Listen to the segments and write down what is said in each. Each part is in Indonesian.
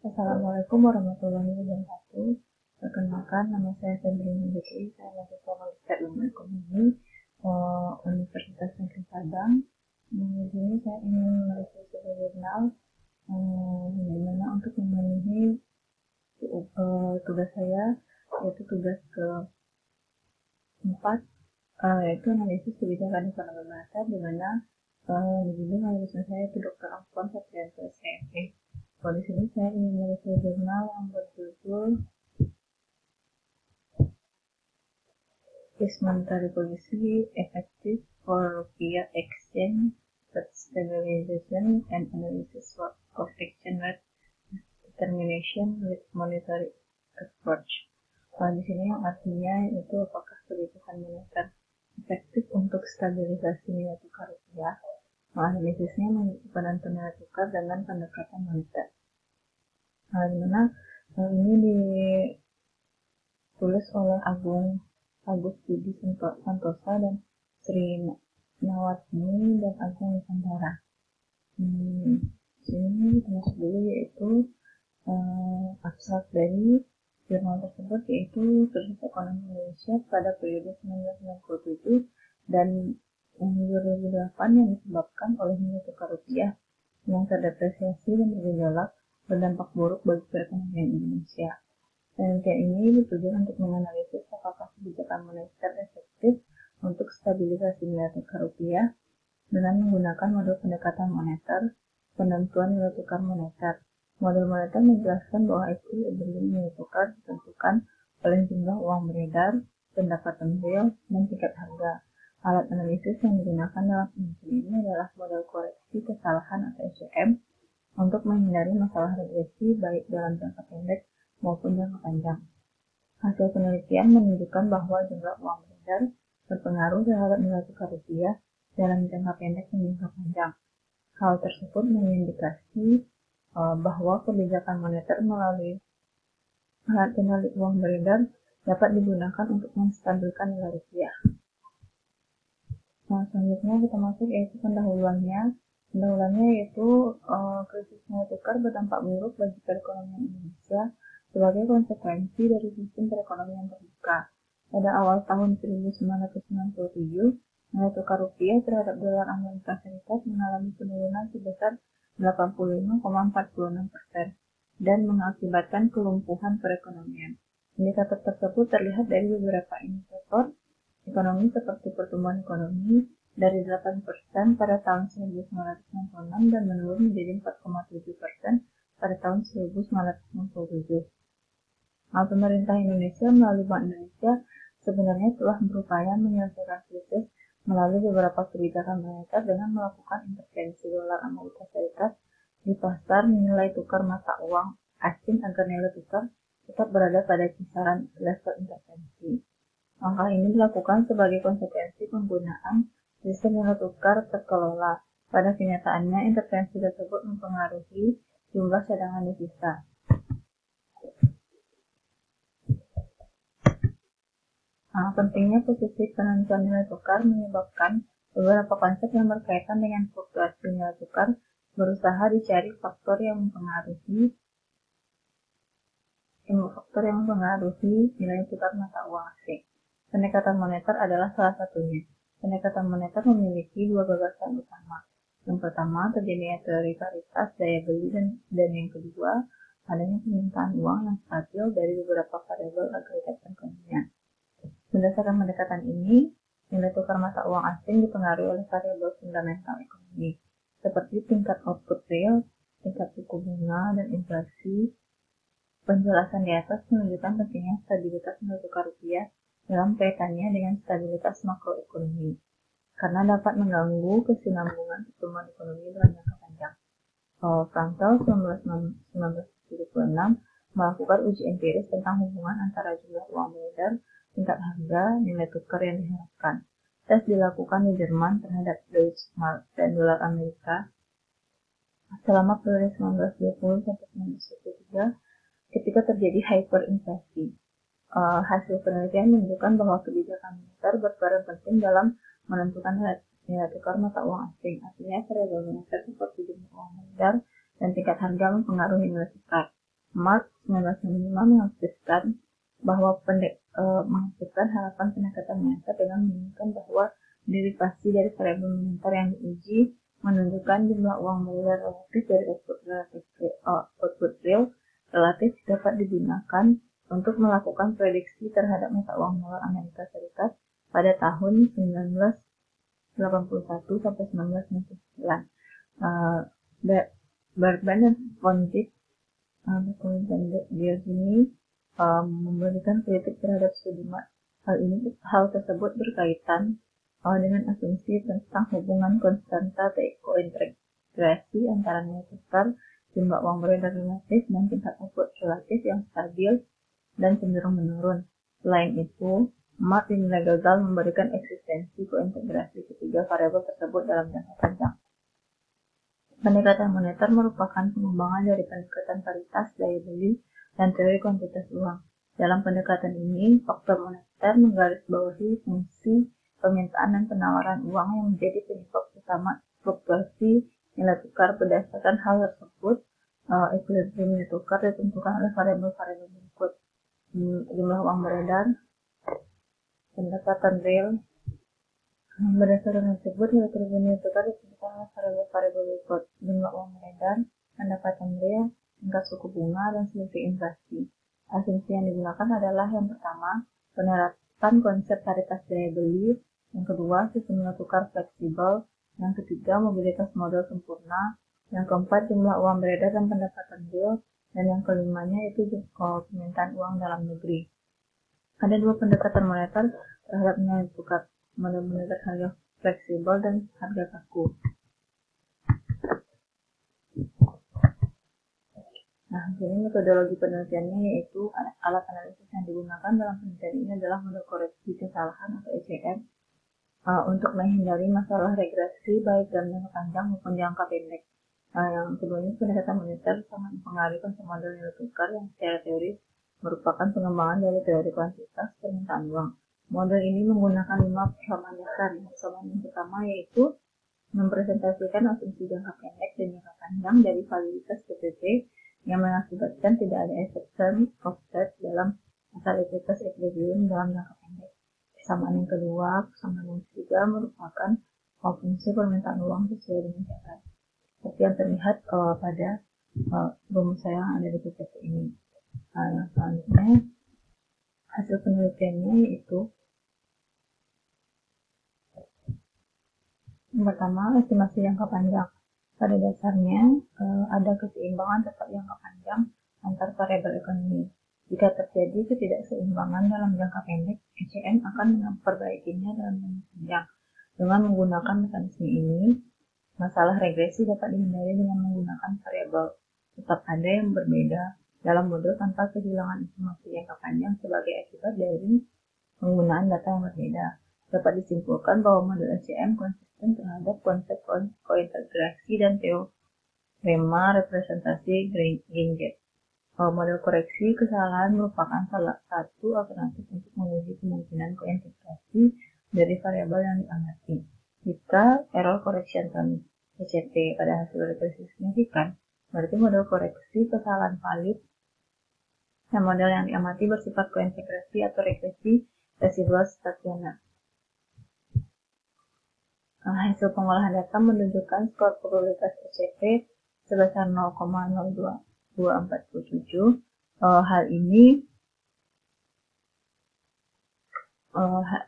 Assalamualaikum warahmatullahi wabarakatuh. Perkenalkan, nama saya Febriana Fitri. Saya mahasiswa Magister Ilmu Ekonomi Universitas Negeri Padang. Di sini saya ingin mereview sebuah jurnal di mana untuk memenuhi tugas saya, yaitu tugas keempat, yaitu analisis kebijakan ekonomi moneter, di mana dijudul analisis saya itu Dr. Afwan Satrianto SCME. Kalau di sini saya ingin mereview jurnal yang berjudul Is Monetary Policy Effective for Rupiah Exchange Stabilization and Analysis of Exchange Rate Determination with Monetary Approach. Di sini yang artinya itu apakah kebijakan moneter efektif untuk stabilisasi nilai tukar rupiah. Analisisnya menentukan nilai tukar dengan pendekatan moneter. Di mana ini ditulis oleh Agus Budi Santosa dan Sri Nawatni dan Agung Nusantara. Sini termasuk dulu yaitu abstrak dari jurnal tersebut, yaitu Krisis Ekonomi Indonesia pada periode 1997 dan 2008 yang disebabkan oleh nilai tukar rupiah yang terdepresiasi dan bergejolak berdampak buruk bagi perekonomian Indonesia. Penelitian ini ditujukan untuk menganalisis apakah kebijakan moneter efektif untuk stabilisasi nilai tukar rupiah dengan menggunakan model pendekatan moneter, penentuan nilai tukar moneter. Model moneter menjelaskan bahwa equilibrium nilai tukar ditentukan oleh jumlah uang beredar, pendapatan real, dan tingkat harga. Alat analisis yang digunakan dalam penelitian ini adalah model koreksi kesalahan atau ECM untuk menghindari masalah regresi baik dalam jangka pendek maupun jangka panjang. Hasil penelitian menunjukkan bahwa jumlah uang beredar berpengaruh terhadap nilai tukar rupiah dalam jangka pendek dan jangka panjang. Hal tersebut mengindikasi bahwa kebijakan moneter melalui alat kendali uang beredar dapat digunakan untuk menstabilkan nilai rupiah. Selanjutnya kita masuk yaitu pendahuluannya. Pendahuluannya yaitu krisis nilai tukar berdampak buruk bagi perekonomian Indonesia sebagai konsekuensi dari sistem perekonomian terbuka. Pada awal tahun 1997, nilai tukar rupiah terhadap dolar Amerika Serikat mengalami penurunan sebesar 85,46% dan mengakibatkan kelumpuhan perekonomian. Indikator tersebut terlihat dari beberapa indikator ekonomi seperti pertumbuhan ekonomi dari 8% pada tahun 1996 dan menurun menjadi 4,7% pada tahun 1997. Pemerintah Indonesia melalui Bank Indonesia sebenarnya telah berupaya menyelesaikan krisis melalui beberapa kebijakan moneter dengan melakukan intervensi dolar Amerika Serikat di pasar nilai tukar mata uang asing agar nilai tukar tetap berada pada kisaran level intervensi. Langkah ini dilakukan sebagai konsekuensi penggunaan sistem nilai tukar terkelola. Pada kenyataannya, intervensi tersebut mempengaruhi jumlah cadangan devisa. Pentingnya posisi penentuan nilai tukar menyebabkan beberapa konsep yang berkaitan dengan fluktuasi nilai tukar berusaha dicari faktor yang mempengaruhi nilai tukar mata uang asing. Pendekatan moneter adalah salah satunya. Pendekatan moneter memiliki dua gagasan utama. Yang pertama, terjadinya teori paritas daya beli dan yang kedua, adanya permintaan uang yang stabil dari beberapa variabel agregat perekonomian. Berdasarkan pendekatan ini, nilai tukar mata uang asing dipengaruhi oleh variabel fundamental ekonomi, seperti tingkat output real, tingkat suku bunga, dan inflasi. Penjelasan di atas menunjukkan pentingnya stabilitas nilai tukar rupiah dalam kaitannya dengan stabilitas makroekonomi, karena dapat mengganggu kesinambungan pertumbuhan ekonomi dalam jangka panjang. Frankel 1976 melakukan uji empiris tentang hubungan antara jumlah uang beredar, tingkat harga, nilai tukar yang diharapkan. Tes dilakukan di Jerman terhadap Deutsche Mark dan dolar Amerika selama periode 1920 sampai 1923 ketika terjadi hyperinflasi. Hasil penelitian menunjukkan bahwa kebijakan moneter berperan penting dalam menentukan nilai tukar mata uang asing. Artinya variabel moneter seperti jumlah uang beredar dan tingkat harga mempengaruhi nilai tukar. Mark 1995 mengaktifkan harapan pendekatan moneter dengan menunjukkan bahwa derivasi dari variabel moneter yang diuji menunjukkan jumlah uang beredar relatif dari output real relatif dapat digunakan untuk melakukan prediksi terhadap mata uang dolar Amerika Serikat pada tahun 1981 sampai 1999. Bertrand dan von Dijk memberikan kritik terhadap studi Mark. Hal tersebut berkaitan dengan asumsi tentang hubungan konstanta kointegrasi antara nilai tukar, jumlah uang beredar relatif, dan tingkat output relatif yang stabil dan cenderung menurun. Selain itu, Mark dinilai gagal memberikan eksistensi kointegrasi ketiga variabel tersebut dalam jangka panjang. Pendekatan moneter merupakan pengembangan dari pendekatan paritas, daya beli, dan teori kuantitas uang. Dalam pendekatan ini, faktor moneter menggarisbawahi fungsi permintaan dan penawaran uang yang menjadi penyebab utama fluktuasi nilai tukar. Berdasarkan hal tersebut, equilibrium nilai tukar ditentukan oleh variabel-variabel berikut: jumlah uang beredar, pendekatan real. Berdasarkan tersebut, equilibrium nilai tukar ditentukan oleh variabel-variabel berikut: jumlah uang beredar, pendekatan real, tingkat suku bunga, dan selisih inflasi. Asumsi yang digunakan adalah yang pertama, penerapan konsep paritas daya beli, yang kedua, sistem nilai tukar fleksibel, yang ketiga, mobilitas modal sempurna, yang keempat, jumlah uang beredar dan pendekatan real, dan yang kelimanya itu permintaan uang dalam negeri. Ada dua pendekatan moneter terhadap nilai tukar, model moneter harga fleksibel dan harga kaku. Nah, jadi metodologi penelitiannya yaitu alat analisis yang digunakan dalam penelitian ini adalah model koreksi kesalahan atau ECM untuk menghindari masalah regresi baik dalam jangka panjang maupun jangka pendek. Yang sebelumnya pendekatan moneter sangat mempengaruhi konsep model nilai tukar yang secara teori merupakan pengembangan dari teori kuantitas permintaan uang. Model ini menggunakan 5 persamaan dasar. Persamaan yang pertama yaitu mempresentasikan asumsi jangka pendek dan jangka panjang dari validitas PPP yang mengakibatkan tidak ada efek term offset dalam masalah likuiditas equilibrium dalam jangka pendek. Persamaan yang kedua, persamaan yang ketiga merupakan fungsi permintaan uang sesuai dengan syarat. Seperti yang terlihat pada rumus saya yang ada di PPT ini. Yang selanjutnya, hasil penelitiannya yaitu yang pertama, estimasi jangka panjang. Pada dasarnya, ada keseimbangan tetap jangka panjang antar variabel ekonomi. Jika terjadi ketidakseimbangan dalam jangka pendek, ECM akan memperbaikinya dalam jangka panjang. Dengan menggunakan mekanisme ini, masalah regresi dapat dihindari dengan menggunakan variabel tetap ada yang berbeda dalam model tanpa kehilangan informasi jangka panjang sebagai akibat dari penggunaan data yang berbeda. Dapat disimpulkan bahwa model ECM konsisten terhadap konsep kointegrasi dan teorema representasi Ginget. Model koreksi kesalahan merupakan salah satu alternatif untuk menguji kemungkinan kointegrasi dari variabel yang diamati. Jika error correction term ECT pada hasil regresi signifikan, berarti model koreksi kesalahan valid dan model yang diamati bersifat kointegrasi atau regresi residual stasioner. Hasil pengolahan data menunjukkan skor probabilitas ECT sebesar 0,02247. Hal ini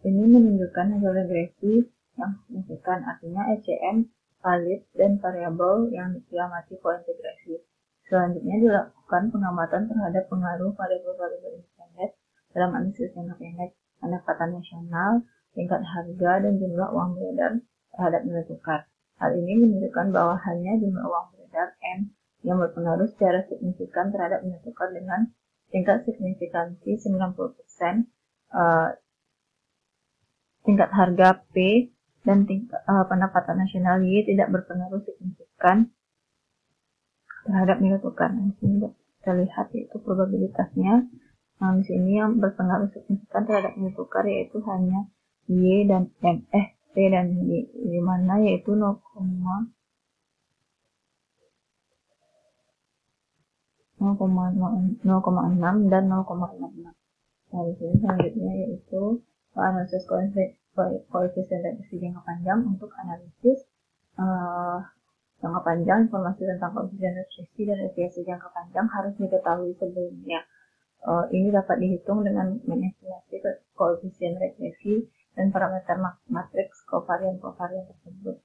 menunjukkan hasil regresi yang signifikan, artinya ECM valid dan variabel yang diamati kointegrasi. Selanjutnya dilakukan pengamatan terhadap pengaruh variabel-variabel independen dalam analisis jangka pendek, pendekatan nasional, tingkat harga, dan jumlah uang beredar terhadap nilai tukar. Hal ini menunjukkan bahwa hanya jumlah uang beredar M yang berpengaruh secara signifikan terhadap nilai tukar dengan tingkat signifikansi 90%, tingkat harga P dan tingkat pendapatan nasional Y tidak berpengaruh signifikan terhadap nilai tukar. Nah, di sini terlihat yaitu probabilitasnya. Nah, di sini yang berpengaruh signifikan terhadap nilai tukar yaitu hanya Y dan P dan Y, di mana yaitu 0,0 0,6 dan 0,66. Nah, di sini selanjutnya yaitu analisis koefisien regresi jangka panjang. Untuk analisis jangka panjang, informasi tentang koefisien regresi dan deviasi jangka panjang harus diketahui sebelumnya. Ini dapat dihitung dengan mengestimasi koefisien regresi dan parameter matriks kovarian tersebut.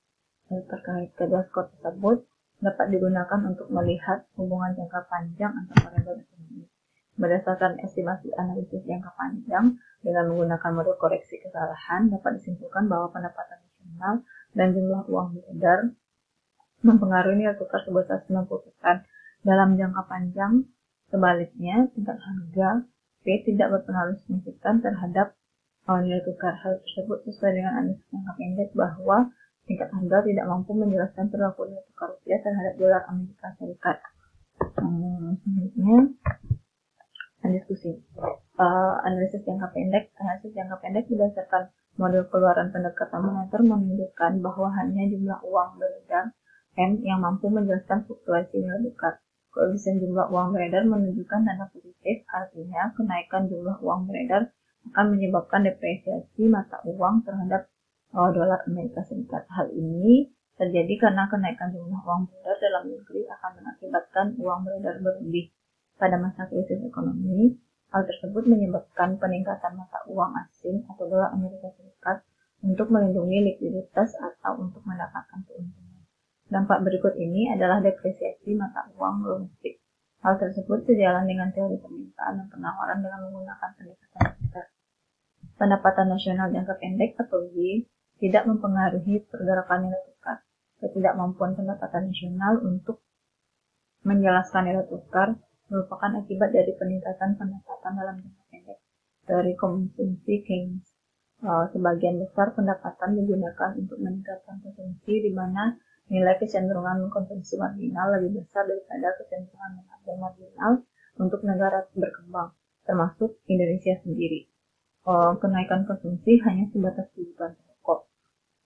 Terkait kedua skor tersebut dapat digunakan untuk melihat hubungan jangka panjang antar variabel ekonomi. Berdasarkan estimasi analisis jangka panjang dengan menggunakan model koreksi kesalahan, dapat disimpulkan bahwa pendapatan nasional dan jumlah uang beredar mempengaruhi nilai tukar sebesar 90% dalam jangka panjang. Sebaliknya, tingkat harga P tidak berpengaruh signifikan terhadap nilai tukar. Hal tersebut sesuai dengan analisis jangka pendek bahwa tingkat harga tidak mampu menjelaskan perilaku nilai tukar rupiah terhadap dolar Amerika Serikat. Selanjutnya, diskusi. Analisis jangka pendek berdasarkan model keluaran pendekatan moneter menunjukkan bahwa hanya jumlah uang beredar M yang mampu menjelaskan fluktuasi nilai tukar. Koefisien jumlah uang beredar menunjukkan tanda positif, artinya kenaikan jumlah uang beredar akan menyebabkan depresiasi mata uang terhadap dolar Amerika Serikat. Hal ini terjadi karena kenaikan jumlah uang beredar dalam negeri akan mengakibatkan uang beredar berlebih. Pada masa krisis ekonomi, hal tersebut menyebabkan peningkatan mata uang asing atau dolar Amerika Serikat untuk melindungi likuiditas atau untuk mendapatkan keuntungan. Dampak berikut ini adalah depresiasi mata uang domestik. Hal tersebut sejalan dengan teori permintaan dan penawaran dengan menggunakan pendekatan moneter. Pendapatan nasional jangka pendek atau Y tidak mempengaruhi pergerakan nilai tukar. Ketidakmampuan pendapatan nasional untuk menjelaskan nilai tukar merupakan akibat dari peningkatan pendapatan dalam jangka pendek. Teori konsumsi Keynes. Sebagian besar pendapatan digunakan untuk meningkatkan konsumsi, di mana nilai kecenderungan konsumsi marginal lebih besar daripada kecenderungan menabung marginal untuk negara berkembang, termasuk Indonesia sendiri. Kenaikan konsumsi hanya sebatas kebutuhan pokok.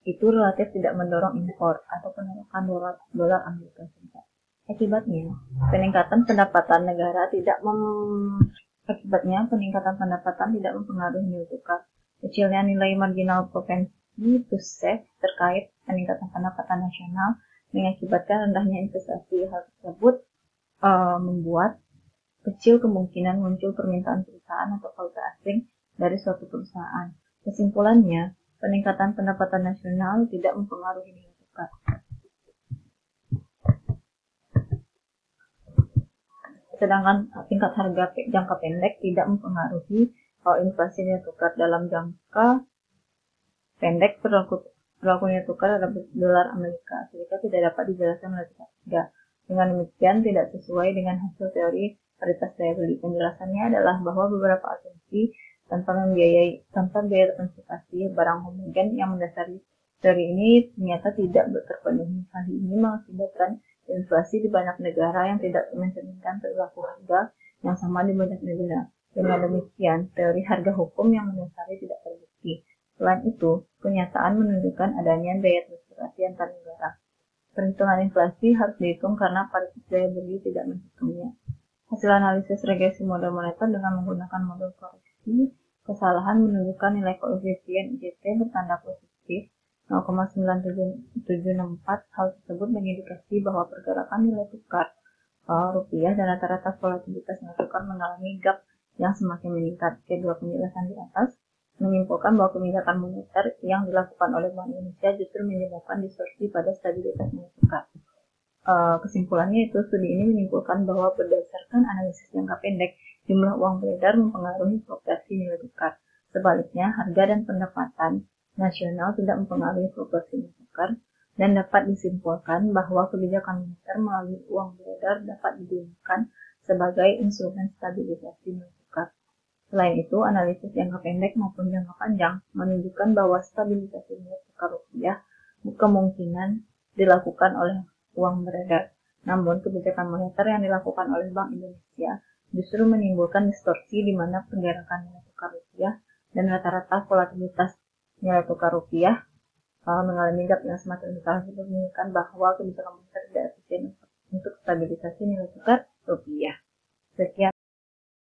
Itu relatif tidak mendorong impor atau penolakan dolar Amerika Serikat. Akibatnya, peningkatan pendapatan tidak mempengaruhi nilai tukar. Kecilnya nilai marginal propensity to save terkait peningkatan pendapatan nasional mengakibatkan rendahnya investasi. Hal tersebut membuat kecil kemungkinan muncul permintaan perusahaan atau valuta asing dari suatu perusahaan. Kesimpulannya, peningkatan pendapatan nasional tidak mempengaruhi nilai tukar. Sedangkan tingkat harga jangka pendek tidak mempengaruhi inflasi nilai tukar. Dalam jangka pendek, perilaku nilai tukar terhadap dolar Amerika Serikat tidak dapat dijelaskan oleh tingkat harga. Dengan demikian, tidak sesuai dengan hasil teori paritas daya beli. Penjelasannya adalah bahwa beberapa asumsi tanpa biaya transportasi barang homogen yang mendasari teori ini ternyata tidak terpenuhi. Hal ini mengakibatkan inflasi di banyak negara yang tidak mencerminkan perilaku harga yang sama di banyak negara. Dengan demikian, teori harga hukum yang mendasari tidak terbukti. Selain itu, kenyataan menunjukkan adanya biaya transportasi antar negara. Perhitungan inflasi harus dihitung karena paritas daya beli tidak menghitungnya. Hasil analisis regresi model moneter dengan menggunakan model koreksi kesalahan menunjukkan nilai koefisien IJT bertanda positif 0,9764. Hal tersebut mengindikasi bahwa pergerakan nilai tukar rupiah dan rata-rata volatilitas nilai tukar mengalami gap yang semakin meningkat. Kedua penjelasan di atas menyimpulkan bahwa kebijakan moneter yang dilakukan oleh Bank Indonesia justru menyebabkan distorsi pada stabilitas nilai tukar. Kesimpulannya itu, studi ini menyimpulkan bahwa berdasarkan analisis jangka pendek, jumlah uang beredar mempengaruhi fluktuasi nilai tukar. Sebaliknya, harga dan pendapatan nasional tidak mempengaruhi fluktuasi nilai tukar, dan dapat disimpulkan bahwa kebijakan moneter melalui uang beredar dapat digunakan sebagai instrumen stabilisasi nilai tukar. Selain itu, analisis jangka pendek maupun jangka panjang menunjukkan bahwa stabilisasi nilai tukar rupiah kemungkinan dilakukan oleh uang beredar. Namun, kebijakan moneter yang dilakukan oleh Bank Indonesia justru menimbulkan distorsi di mana pergerakan nilai tukar rupiah dan rata-rata volatilitas nilai tukar rupiah mengalami gap yang semakin besar. Itu menunjukkan bahwa kebijakan moneter tidak efisien untuk stabilisasi nilai tukar rupiah.